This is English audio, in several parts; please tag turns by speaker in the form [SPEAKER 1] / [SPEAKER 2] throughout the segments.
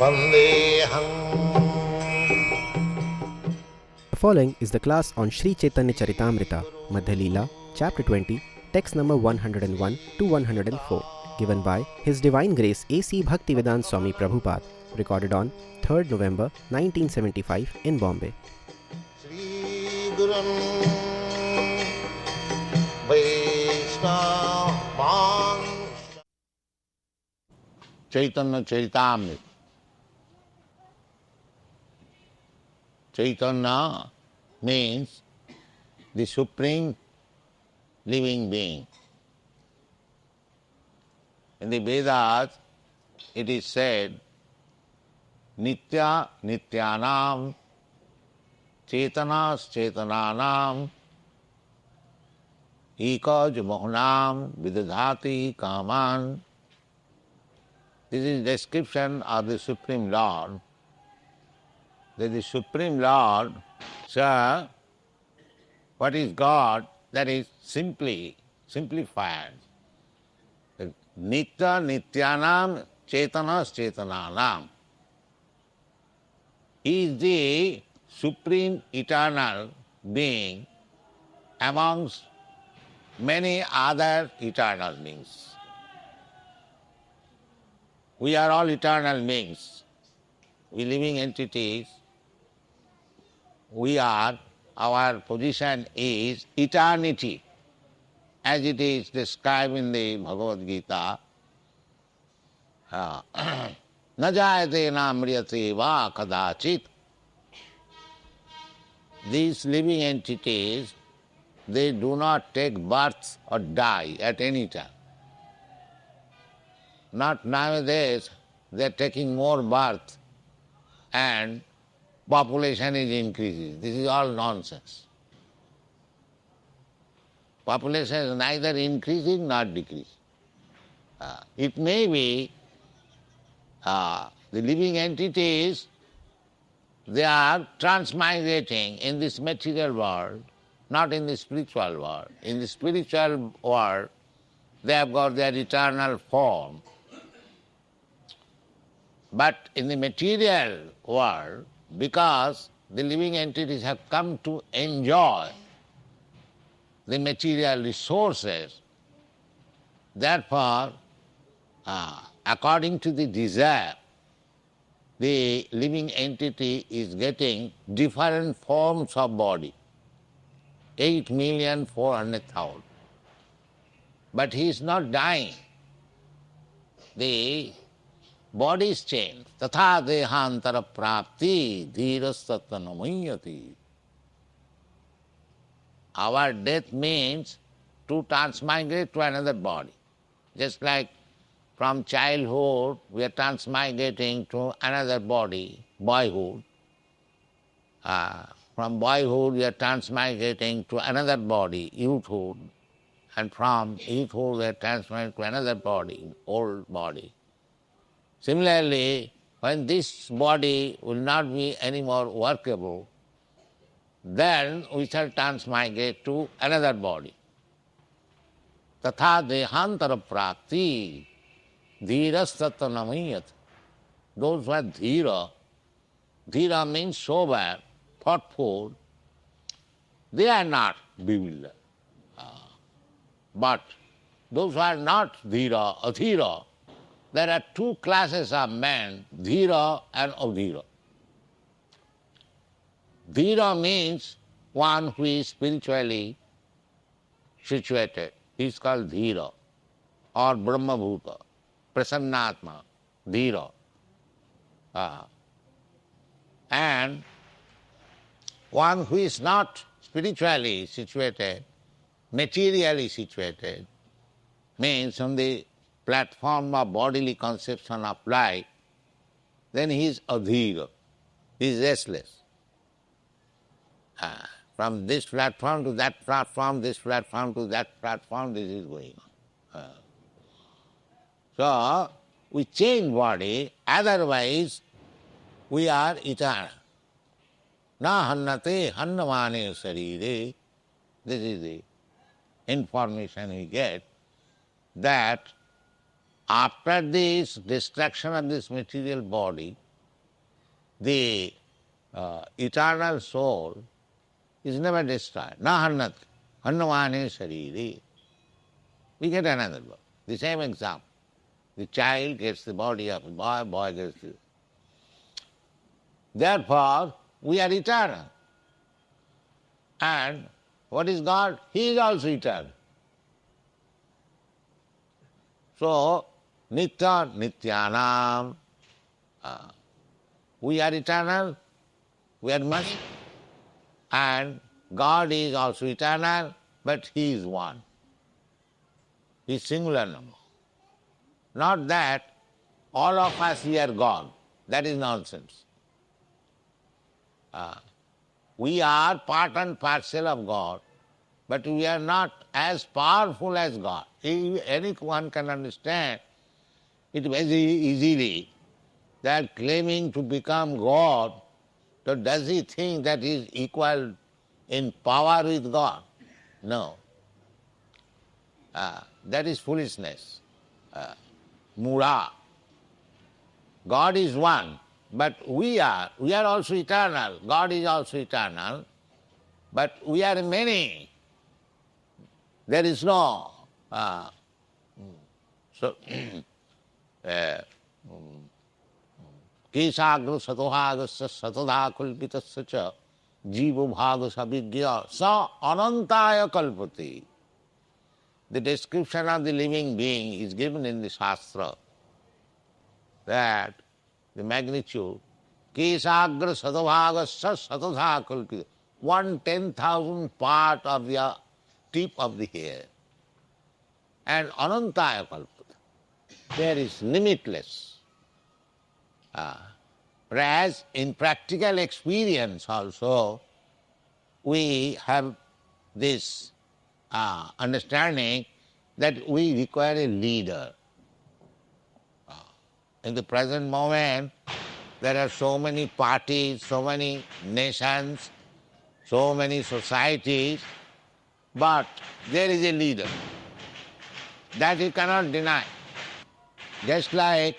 [SPEAKER 1] Vandeham.
[SPEAKER 2] The following is the class on Sri Chaitanya Charitamrita, Madhya Lila, Chapter 20, text number 101 to 104, given by His Divine Grace A.C. Bhaktivedanta Swami Prabhupada, recorded on 3rd November 1975 in Bombay.
[SPEAKER 1] Sri Gurum Vaishnava.
[SPEAKER 3] Chaitanya Charitamrita. Chaitanya means the supreme living being. In the Vedas, it is said, Nitya Nityanam, Chaitanas Chaitananam, Ekaj Mohanam Vidadhati Kaman. This is description of the Supreme Lord. That the Supreme Lord, sir, what is God? That is simplified. Nitya Nityanam Chaitanas Chaitananam. He is the supreme eternal being amongst many other eternal beings. We are all eternal beings. We living entities. Our position is eternity, as it is described in the Bhagavad Gita. Na jayate na mriyate va kadachit. These living entities, they do not take birth or die at any time. Not nowadays, they are taking more birth and population is increasing. This is all nonsense. Population is neither increasing nor decreasing. It may be the living entities, they are transmigrating in this material world, not in the spiritual world. In the spiritual world, they have got their eternal form. But in the material world, because the living entities have come to enjoy the material resources, therefore, according to the desire, the living entity is getting different forms of body, 8,400,000. But he is not dying. The body is changed. Tatha dehantara prapti dhirastatanamayati. Our death means to transmigrate to another body. Just like from childhood we are transmigrating to another body, boyhood. From boyhood we are transmigrating to another body, youthhood. And from youthhood we are transmigrating to another body, old body. Similarly, when this body will not be any more workable, then we shall transmigrate to another body. Tatha dehantara prapti dhirastatanamayat. Those who are dhira means sober, thoughtful, they are not bewildered. But those who are not dhira, adhira, there are two classes of men, dhira and adhira. Dhira means one who is spiritually situated. He is called dhira or brahmabhuta, prasannatma, dhira. And one who is not spiritually situated, materially situated, means on the platform of bodily conception of life, then he is adhira, he is restless. From this platform to that platform, this platform to that platform, this is going on. So, we change body, otherwise we are eternal. Na hannate hannamane sarire. This is the information we get, that after this destruction of this material body, the eternal soul is never destroyed. Na hannat, hannavane shariri. We get another word. The same example. The child gets the body of a boy, boy gets the... Therefore, we are eternal. And what is God? He is also eternal. So, nitya nityanam. We are eternal, we are much, and God is also eternal, but He is one. He is singular number. Not that all of us here are God. That is nonsense. We are part and parcel of God, but we are not as powerful as God. Anyone can understand it very easily that claiming to become God, so does he think that he is equal in power with God? No. That is foolishness. Mura. God is one, but we are also eternal. God is also eternal, but we are many. There is no Kesagru satohagasya satadha kulpitasya cha jiva bhaga sabhigya sa anantaya kalpati. The description of the living being is given in the Shastra, that the magnitude Kesagra satohagasya satadha kulpita, 1/10,000 part of the tip of the hair. And anantaya kalpata, there is limitless. Whereas in practical experience also, we have this understanding that we require a leader. In the present moment, there are so many parties, so many nations, so many societies, but there is a leader. That you cannot deny. Just like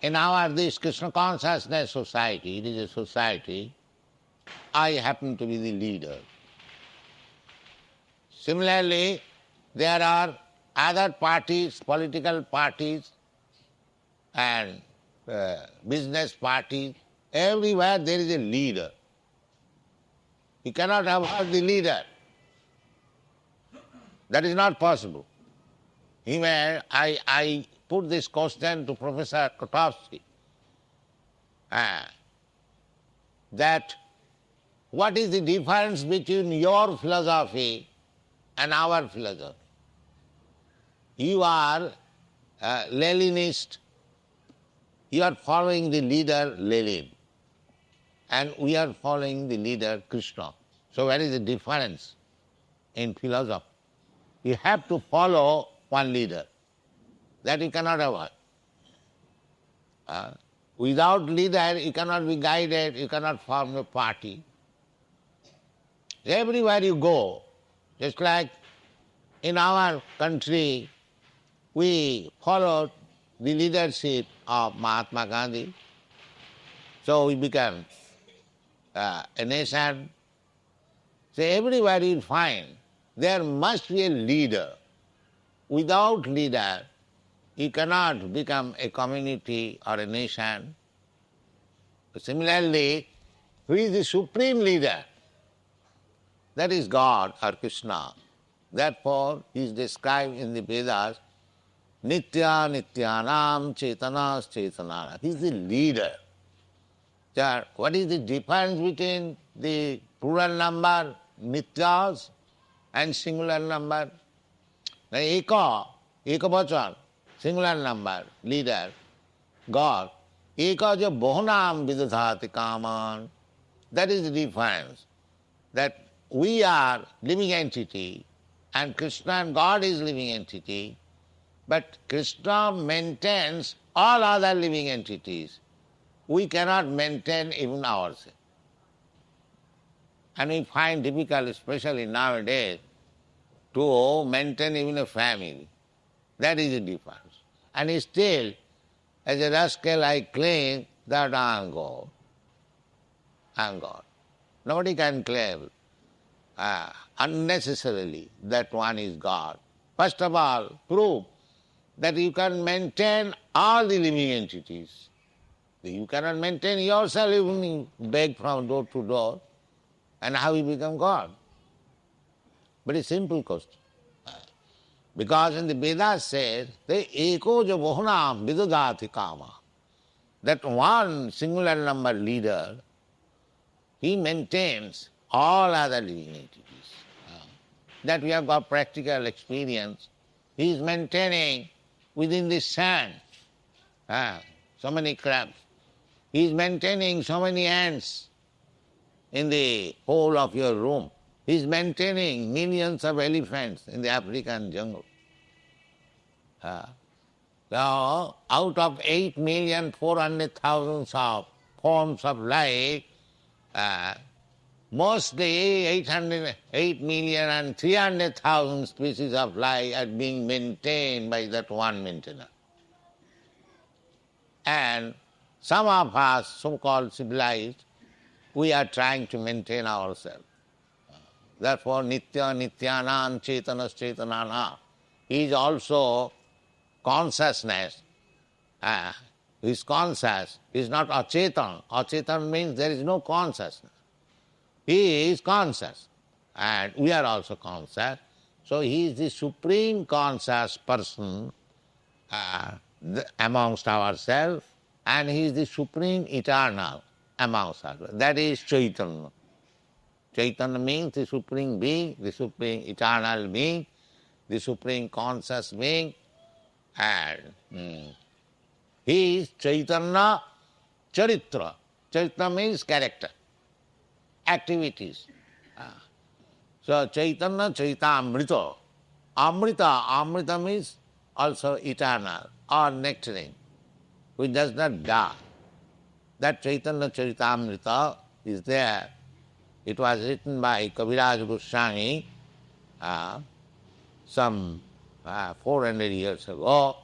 [SPEAKER 3] in our this Krishna consciousness society, it is a society, I happen to be the leader. Similarly, there are other parties, political parties and business parties. Everywhere there is a leader. You cannot avoid the leader. That is not possible. I put this question to Professor Kotovsky, that what is the difference between your philosophy and our philosophy? You are a Leninist, you are following the leader Lenin, and we are following the leader Krishna. So where is the difference in philosophy? You have to follow one leader. That you cannot avoid. Without leader, you cannot be guided, you cannot form a party. Everywhere you go, just like in our country, we followed the leadership of Mahatma Gandhi. So we became a nation. So everywhere you find, there must be a leader. Without leader, you cannot become a community or a nation. Similarly, who is the supreme leader? That is God or Krishna. Therefore, he is described in the Vedas, Nitya Nityanam Chaitanas Chaitanara. He is the leader. So what is the difference between the plural number, Nityas, and singular number? Eka bachan, singular number, leader, God. Eka jo bohnam vidadhati kaman. That is the difference. That we are living entity and Krishna and God is living entity, but Krishna maintains all other living entities. We cannot maintain even ourselves. And we find difficult, especially nowadays, to maintain even a family. That is the difference. And still, as a rascal, I claim that I am God. I am God. Nobody can claim unnecessarily that one is God. First of all, prove that you can maintain all the living entities. You cannot maintain yourself even you beg from door to door, and how you become God? Very simple question. Because in the Vedas says, the eko jo bohunam vidudati kama, that one singular number leader, he maintains all other living entities. That we have got practical experience. He is maintaining within the sand so many crabs. He is maintaining so many ants in the hole of your room. He is maintaining millions of elephants in the African jungle. So, out of 8,400,000 of forms of life, mostly 8,300,000 species of life are being maintained by that one maintainer. And some of us, so-called civilized, we are trying to maintain ourselves. Therefore, nitya nityanam chetanas chetanana is also consciousness. He is conscious, he is not achetan. Achetan means there is no consciousness. He is conscious, and we are also conscious. So he is the supreme conscious person amongst ourselves, and he is the supreme eternal amongst ourselves. That is Chaitanya. Chaitanya means the supreme being, the supreme eternal being, the supreme conscious being, and he is Chaitanya Charitra. Charitra means character, activities. So Chaitanya Charitamrita. Amrita means also eternal or nectarine, which does not die. That Chaitanya Charitamrita is there. It was written by Kaviraj Goswami some 400 years ago,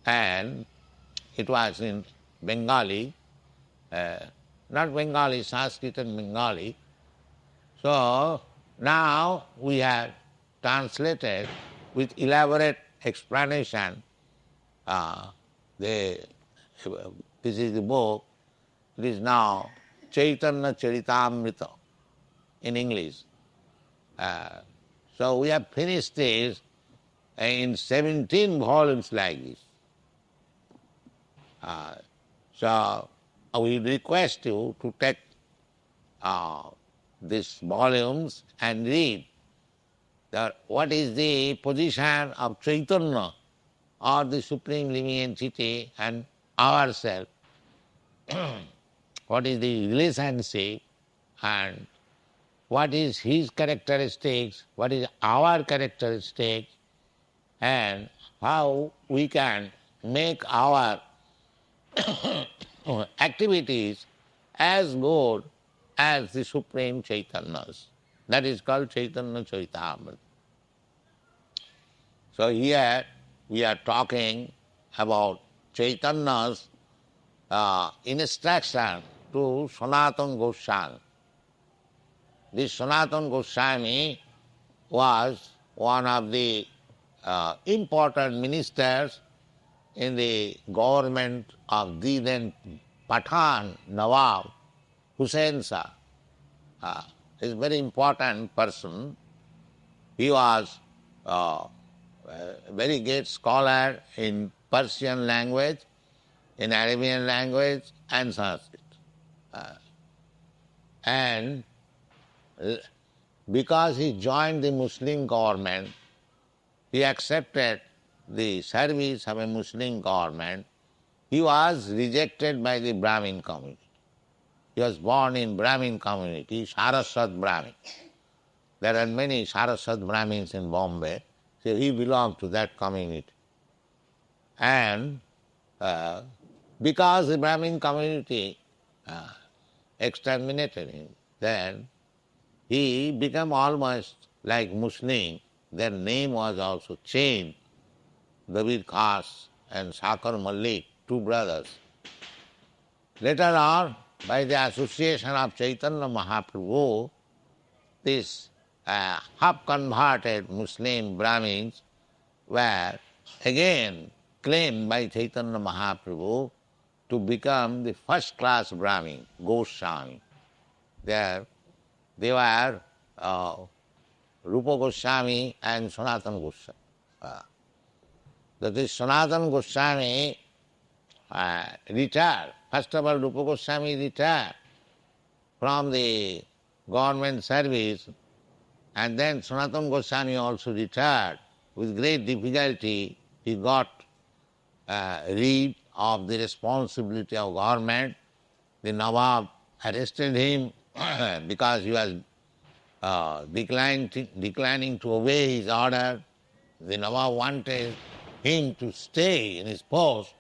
[SPEAKER 3] and it was in Bengali, not Bengali, Sanskrit and Bengali. So now we have translated with elaborate explanation. This is the book. It is now Chaitanya Charitamrita in English. So we have finished this in 17 volumes like this. So we request you to take these volumes and read what is the position of Chaitanya or the Supreme Living Entity and ourselves. What is the relationship and what is his characteristics, what is our characteristics, and how we can make our activities as good as the Supreme Chaitanya's. That is called Chaitanya Charitamrita. So here we are talking about Chaitanya's instruction to Sanatana Goswami. This Sanatana Goswami was one of the important ministers in the government of the then Pathan Nawab Hussain Shah. He is a very important person. He was a very great scholar in Persian language, in Arabian language and Sanskrit. And because he joined the Muslim government, he accepted the service of a Muslim government, he was rejected by the Brahmin community. He was born in Brahmin community, Saraswat Brahmin. There are many Saraswat Brahmins in Bombay, so he belonged to that community. And because the Brahmin community exterminated him, then he became almost like Muslim. Their name was also changed. David Khas and Sakar Malik, two brothers. Later on, by the association of Chaitanya Mahaprabhu, these half-converted Muslim Brahmins were again claimed by Chaitanya Mahaprabhu to become the first-class Brahmin, Goswami. They were Rupa Goswami and Sanatana Goswami. That is, Sanatana Goswami retired. First of all, Rupa Goswami retired from the government service, and then Sanatana Goswami also retired. With great difficulty, he got rid of the responsibility of government. The Nawab arrested him because he was declining to obey his order. The Nawab wanted him to stay in his post,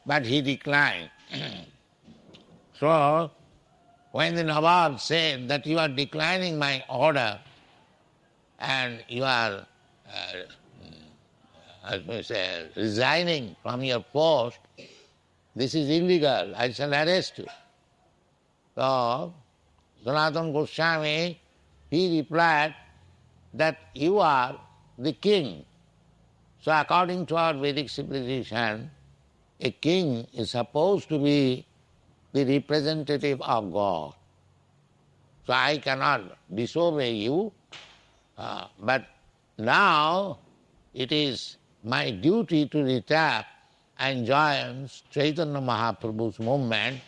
[SPEAKER 3] but he declined. So, when the Nawab said that you are declining my order and you are resigning from your post, this is illegal, I shall arrest you. So, Sanatana Goswami, he replied that you are the king. So according to our Vedic civilization, a king is supposed to be the representative of God. So I cannot disobey you, but now it is my duty to retire and join Chaitanya Mahaprabhu's movement,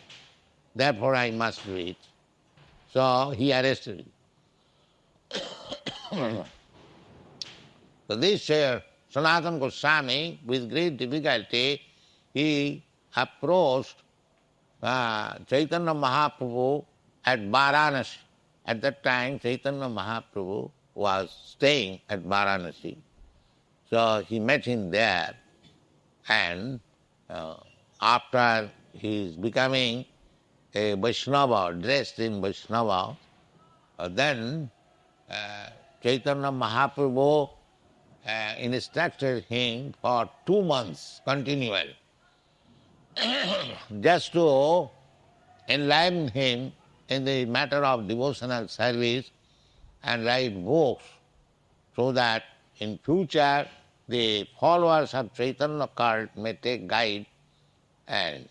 [SPEAKER 3] therefore I must do it. So he arrested him. So this Sanatana Goswami, with great difficulty, he approached Chaitanya Mahaprabhu at Varanasi. At that time, Chaitanya Mahaprabhu was staying at Varanasi. So he met him there, and after his becoming a Vaishnava, dressed in Vaishnava, then Chaitanya Mahaprabhu instructed him for 2 months continual, just to enlighten him in the matter of devotional service and write books, so that in future the followers of Chaitanya cult may take guide and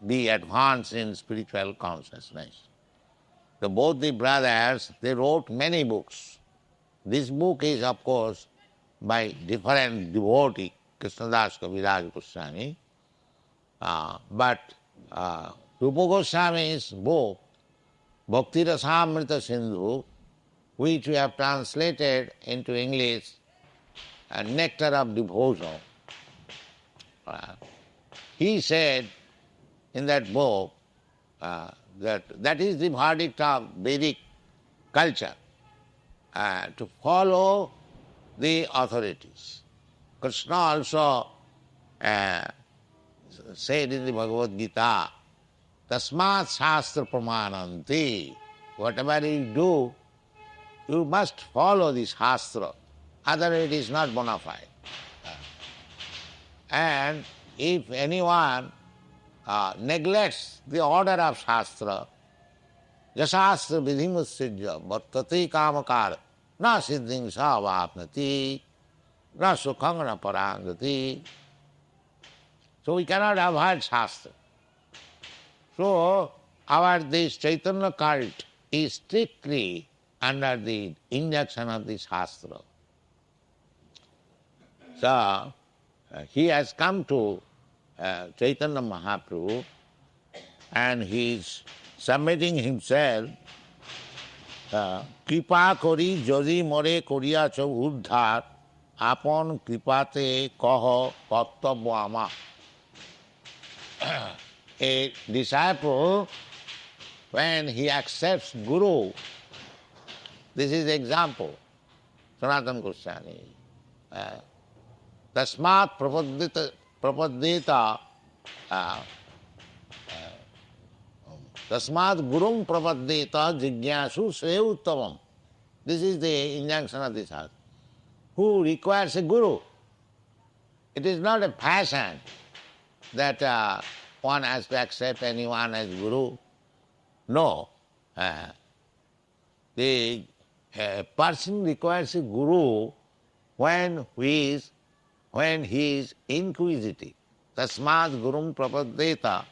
[SPEAKER 3] be advanced in spiritual consciousness. So both the brothers, they wrote many books. This book is, of course, by different devotee, Krishnadas Kaviraj Goswami, but Rupa Goswami's book, Bhakti Rasamrita Sindhu, which we have translated into English, Nectar of Devotion, he said in that book that is the verdict of Vedic culture, to follow the authorities. Krishna also said in the Bhagavad Gita, Tasmat Shastra Pramananti, whatever you do, you must follow this Shastra, otherwise it is not bona fide. And if anyone neglects the order of Shastra, Jasastra vidhimussijya vartate kamakar na siddhing sa vapnati na sukhang na parangati. So we cannot avoid Shastra. So this Chaitanya cult is strictly under the injunction of the Shastra. So he has come to Chaitanya Mahaprabhu, and he is submitting himself, Kripa kori jodi more koriya cha uddhar, apon kripate kaho kartabya ama. A disciple, when he accepts Guru, this is the example, Sanatana Goswami. Tasmat prapaddita Tasmat gurum prapaddita jigyasu sreya uttavam. This is the injunction of this house. Who requires a guru? It is not a fashion that one has to accept anyone as guru. No. The person requires a guru when he is inquisitive. Tasmad gurum prapaddeta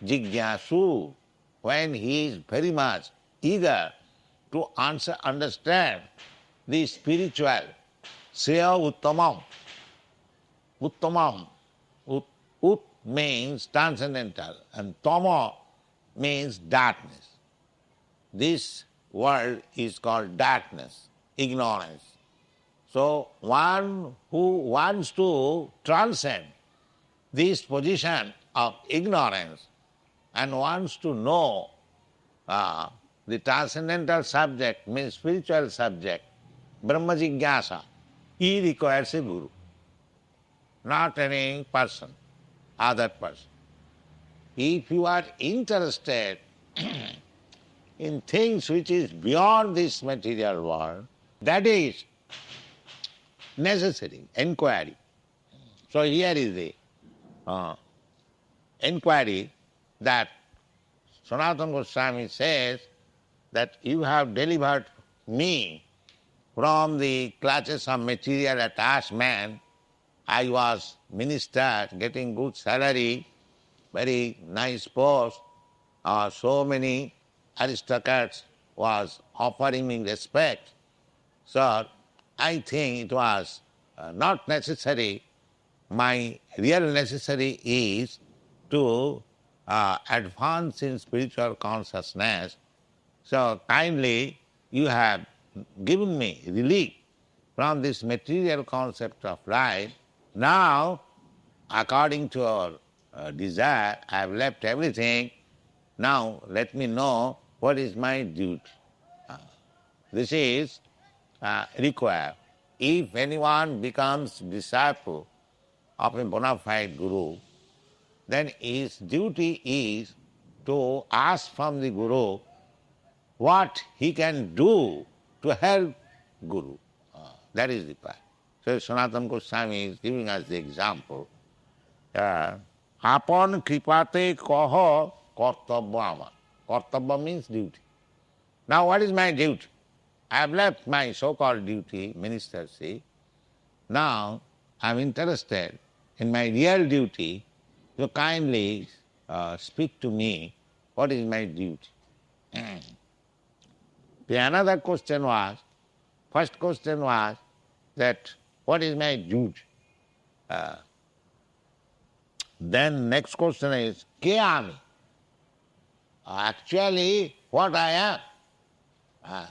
[SPEAKER 3] jigyasu, when he is very much eager to understand the spiritual. Sreya uttamam. Uttamam. Ut means transcendental and tama means darkness. This world is called darkness, ignorance. So one who wants to transcend this position of ignorance and wants to know the transcendental subject, means spiritual subject, Brahma Jigyasa, he requires a guru, not any person, other person. If you are interested in things which is beyond this material world, that is necessary, inquiry. So here is the inquiry that Sanatana Goswami says that you have delivered me from the clutches of material attachment. I was minister, getting good salary, very nice post, so many aristocrats was offering me respect. So I think it was not necessary. My real necessity is to advance in spiritual consciousness. So kindly you have given me relief from this material concept of life. Now, according to our desire, I have left everything. Now let me know what is my duty. This is required. If anyone becomes disciple of a bona fide guru, then his duty is to ask from the guru what he can do to help guru. That is the part. So Sanatana Goswami is giving us the example. Apan kripate kaha kartabya amar. Kartabya means duty. Now what is my duty? I have left my so-called duty, ministership. Now I am interested in my real duty. So kindly speak to me what is my duty. The another question was, first question was that what is my duty? Then next question is, ke ami? Actually, what I am?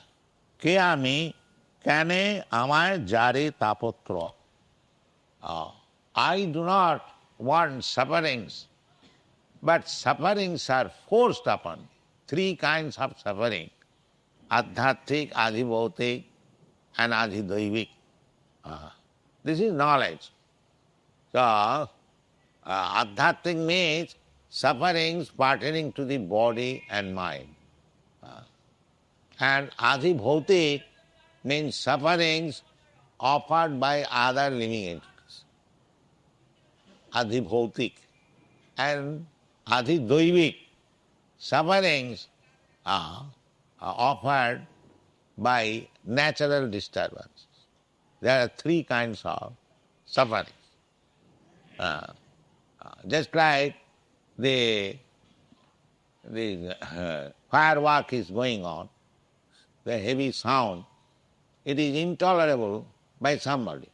[SPEAKER 3] Ke ami kane amay jare tapotra. I do not want sufferings, but sufferings are forced upon me. Three kinds of suffering: adhyatmik, adhibhautik, and adhidaivik. This is knowledge. So, adhyatmik means sufferings pertaining to the body and mind. And adhibhautik means sufferings offered by other living entities. Adhibhautik. And adhidaivik, sufferings offered by natural disturbances. There are three kinds of sufferings. Just like the firework is going on, the heavy sound, it is intolerable by somebody.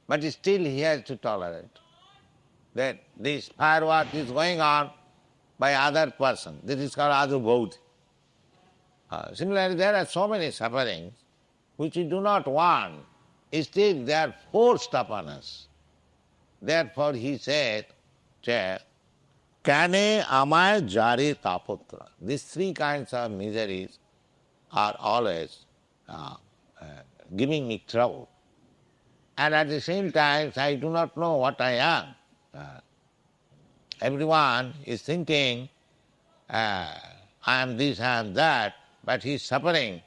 [SPEAKER 3] But still he has to tolerate that this firework is going on by other person. This is called adhibhautik. Similarly, there are so many sufferings which we do not want, still they are forced upon us. Therefore he said, Kane amay jare tapotra. These three kinds of miseries are always giving me trouble. And at the same time, I do not know what I am. Everyone is thinking, I am this, I am that, but he is suffering.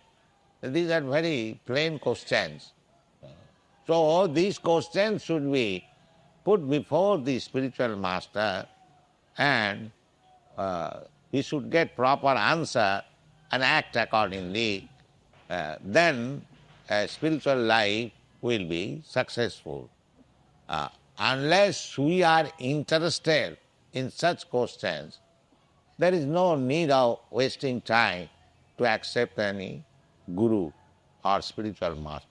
[SPEAKER 3] These are very plain questions. So these questions should be put before the spiritual master, and he should get proper answer and act accordingly. Then spiritual life will be successful. Unless we are interested in such questions, there is no need of wasting time to accept any guru or spiritual master.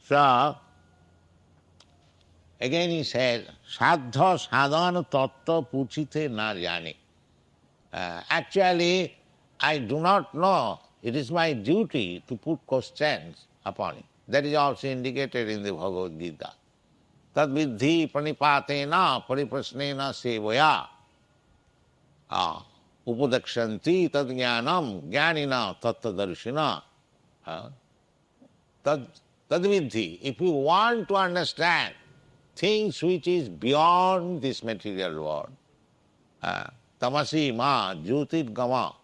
[SPEAKER 3] So, again he says, Sadha sadhana tattva puchite na jani. Actually, I do not know. It is my duty to put questions upon it. That is also indicated in the Bhagavad Gita. Tad vidhi pranipatena pariprasnena sevaya upadakshanti tad jnanam jnanina tattadarshina. Tad vidhi. If you want to understand things which is beyond this material world, tamasi ma jyotir gama,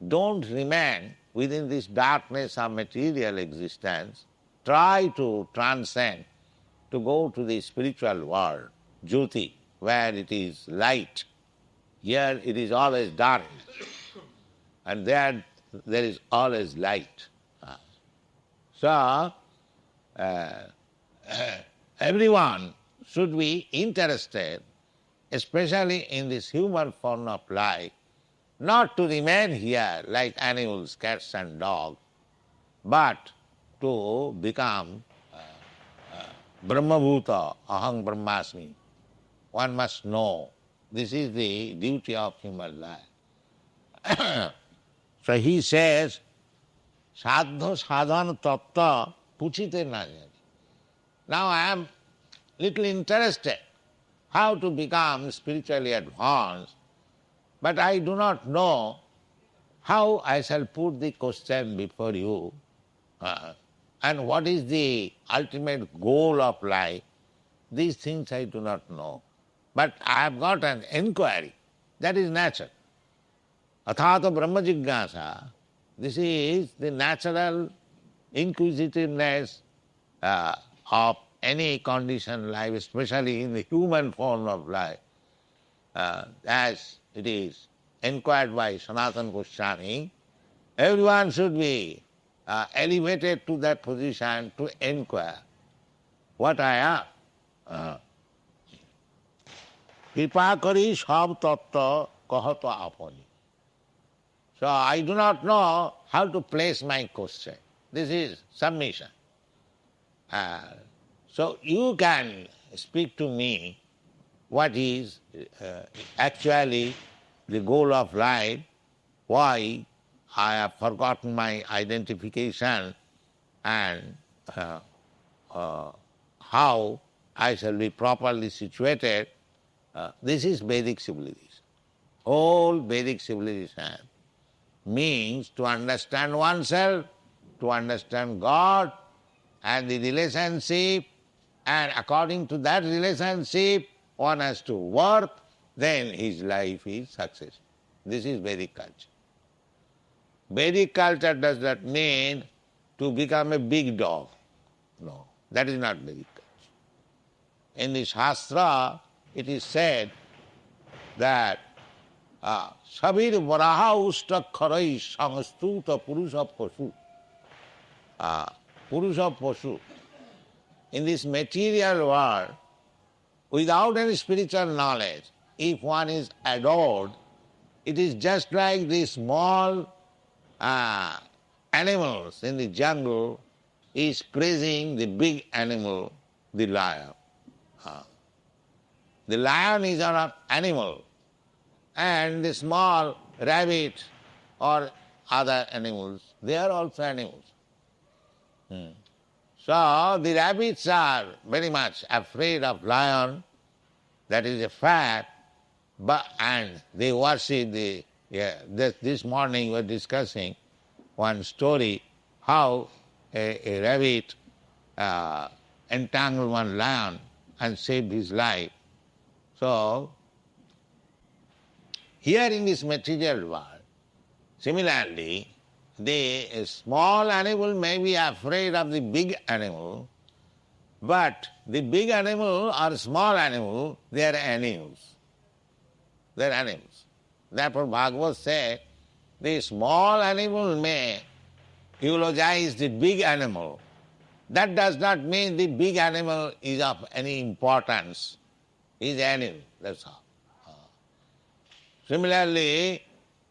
[SPEAKER 3] don't remain within this darkness of material existence. Try to transcend, to go to the spiritual world, jyoti, where it is light. Here it is always dark, and there is always light. So, everyone should be interested, especially in this human form of life, not to remain here like animals, cats and dogs, but to become Brahmabhuta, Aham Brahmasmi. One must know. This is the duty of human life. So he says, Sadha sadhana tattva puchite na jani. Now I am little interested how to become spiritually advanced, but I do not know how I shall put the question before you, and what is the ultimate goal of life. These things I do not know. But I have got an inquiry. That is natural. Athata Brahma Jignasa. This is the natural inquisitiveness of any conditioned life, especially in the human form of life, as it is inquired by Sanatana Goswami. Everyone should be elevated to that position to inquire what I am. Kripa kari sab tattva kahato apani. So I do not know how to place my question. This is submission. So you can speak to me what is actually the goal of life, why I have forgotten my identification, and how I shall be properly situated. This is Vedic civilization. All Vedic civilization means to understand oneself, to understand God and the relationship, and according to that relationship one has to work, then his life is successful. This is Vedic culture. Vedic culture does not mean to become a big dog. No, that is not Vedic culture. In the Shastra it is said that Sabir Varaha Usta Kharai Sangstuta Purusha Pasu. Purusha Pasu. In this material world, without any spiritual knowledge, if one is adored, it is just like the small animals in the jungle is praising the big animal, the lion. The lion is an animal, and the small rabbit or other animals, they are also animals. So the rabbits are very much afraid of lion, that is a fact, and they worship this morning we were discussing one story, how a rabbit entangled one lion and saved his life. So, here in this material world, similarly, the small animal may be afraid of the big animal, But the big animal or small animal, they are animals. They are animals. Therefore Bhagavad said, the small animal may eulogize the big animal. That does not mean the big animal is of any importance. He is animal, that's all. Similarly,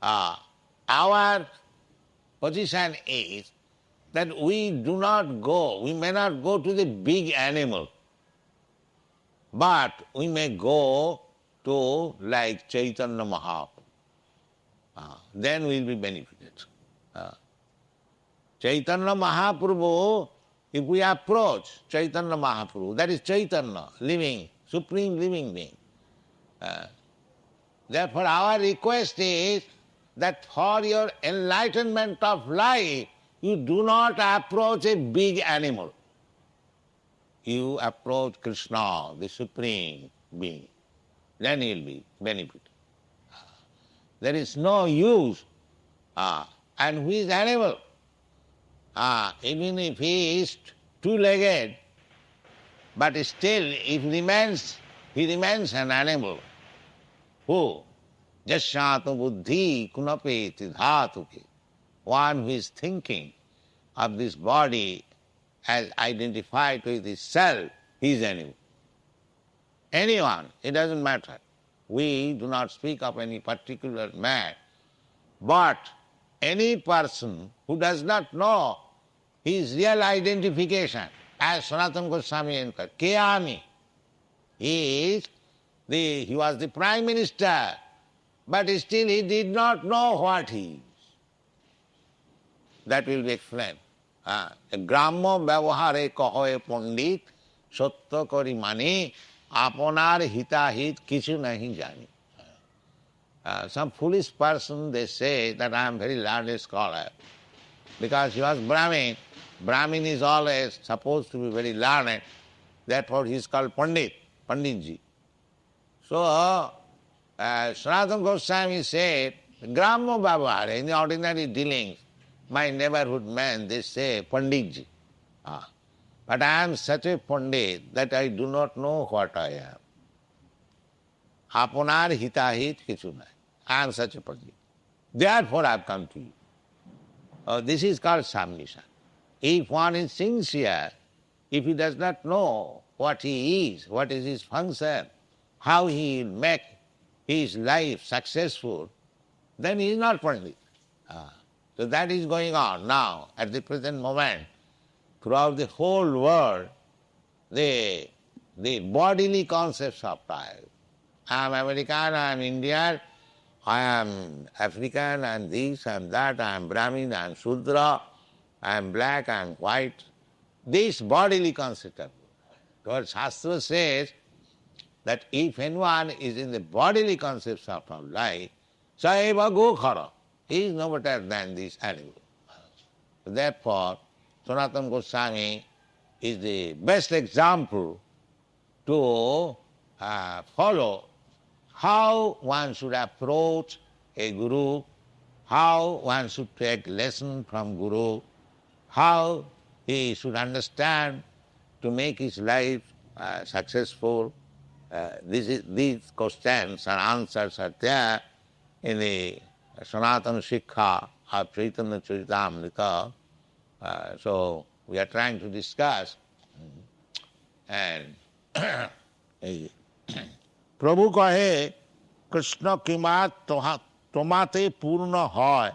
[SPEAKER 3] our position is that we may not go to the big animal, but we may go to like Chaitanya Mahaprabhu. Then we will be benefited. Chaitanya Mahaprabhu, if we approach Chaitanya Mahaprabhu, that is Chaitanya, living, supreme living being. Therefore our request is that for your enlightenment of life, you do not approach a big animal. You approach Krishna, the supreme being. Then you will be benefited. There is no use. And who is animal? Even if he is two-legged, but still he remains an animal. Who? Jasyātu buddhi kunapeti dhātuke. One who is thinking of this body as identified with his self, he is animal. Anyone, it doesn't matter. We do not speak of any particular man, but any person who does not know his real identification, as Sanatana Goswami encouraged, Kayami, he was the Prime Minister, but still he did not know what he is. That will be explained. Grammo ব্যবহারে কহে পণ্ডিত সত্য করি মানে আপনার হিতাহিত কিছু নাহি জানি. Some foolish person, they say that I am very learned scholar because he was Brahmin. Brahmin is always supposed to be very learned. Therefore he is called Pandit, Panditji. So Sanatana Goswami said, Grammo Bhava, in the ordinary dealings, my neighborhood man, they say Panditji. But I am such a Pandit that I do not know what I am. Apunar hitahit kichunai. I am such a Pandit. Therefore I have come to you. This is called submission. If one is sincere, if he does not know what he is, what is his function, how he will make his life successful, then he is not Pandit. So that is going on now, at the present moment. Throughout the whole world, the bodily concepts of life. I am American, I am Indian, I am African, I am this, I am that, I am Brahmin, I am Shudra, I am black, I am white. This bodily concept of life. Shastra says that if anyone is in the bodily concepts of life, saeva go khara. He is no better than this animal. Therefore, Sanatana Goswami is the best example to follow how one should approach a guru, how one should take lesson from guru, how he should understand to make his life successful. These questions and answers are there in the Sanatana Shikha of Chaitanya Charitamrita. So we are trying to discuss. And প্রভু কহে কৃষ্ণ কিমাত তোমাতে পূর্ণ হয়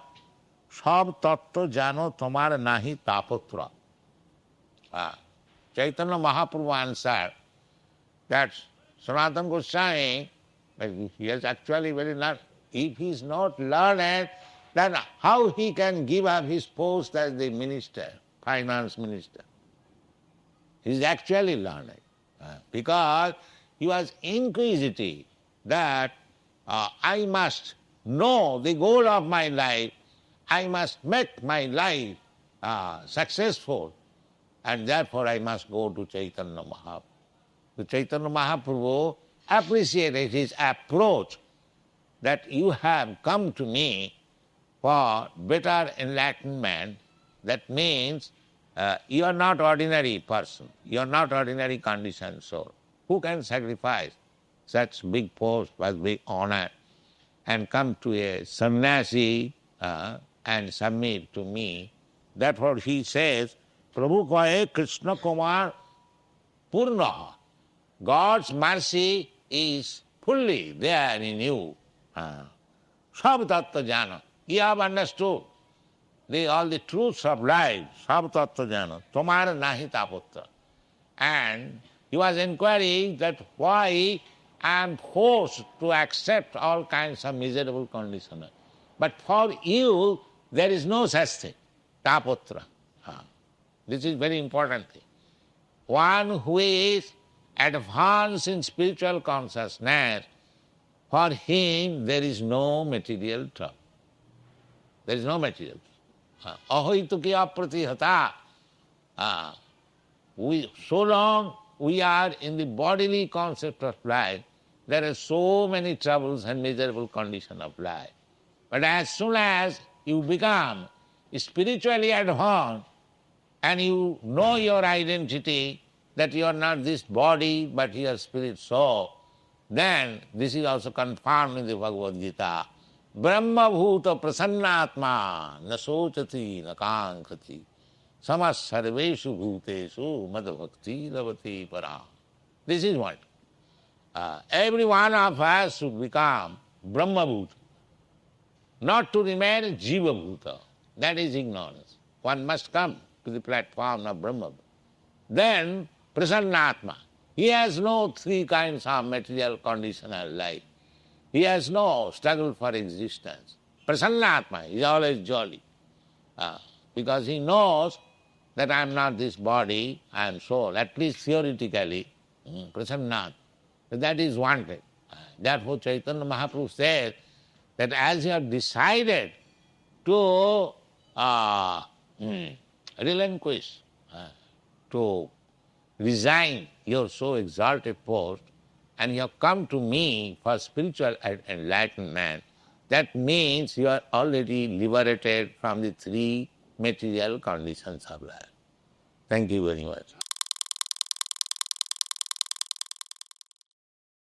[SPEAKER 3] সব তত্ত্ব জানো তোমার নাহি তাপত্র. Chaitanya Mahaprabhu answered that Sanatana Goswami, he is actually very learned. If he is not learned, then how he can give up his post as the minister, finance minister? He is actually learned. Because he was inquisitive that I must know the goal of my life, I must make my life successful, and therefore I must go to Chaitanya Mahaprabhu. The Chaitanya Mahaprabhu appreciated his approach that you have come to me for better enlightenment. That means You are not ordinary person. You are not ordinary conditioned soul. Who can sacrifice such big post, such big honor, and come to a sannyasi and submit to me? Therefore he says, Prabhu kahe Krishna Kumar Purnaha. God's mercy is fully there in you. Sab tattva jana. You have understood all the truths of life. Sab tattva jana. Tomara nahi taputra. And he was inquiring that why I am forced to accept all kinds of miserable conditions. But for you, there is no such thing. Taputra. This is very important thing. One who is advanced in spiritual consciousness, for him there is no material trouble. There is no material. Ahoituki apratihata. So long we are in the bodily concept of life, there are so many troubles and miserable conditions of life. But as soon as you become spiritually advanced and you know your identity, that you are not this body but your spirit soul, then this is also confirmed in the Bhagavad Gita. Brahma bhuta prasannatma na sochati na kankrati samas sarveshu bhuteshu madbhakti lavati para. This is what. Every one of us should become Brahma bhuta, not to remain Jiva bhuta. That is ignorance. One must come to the platform of Brahma bhuta. Then Prasannatma. He has no three kinds of material conditional life. He has no struggle for existence. Prasannatma is always jolly. Because he knows that I am not this body, I am soul, at least theoretically. Prasannatma. That is wanted. Therefore Chaitanya Mahaprabhu says that as you have decided to relinquish, to resign your so exalted post, and you have come to me for spiritual enlightenment, that means you are already liberated from the three material conditions of life. Thank you very much.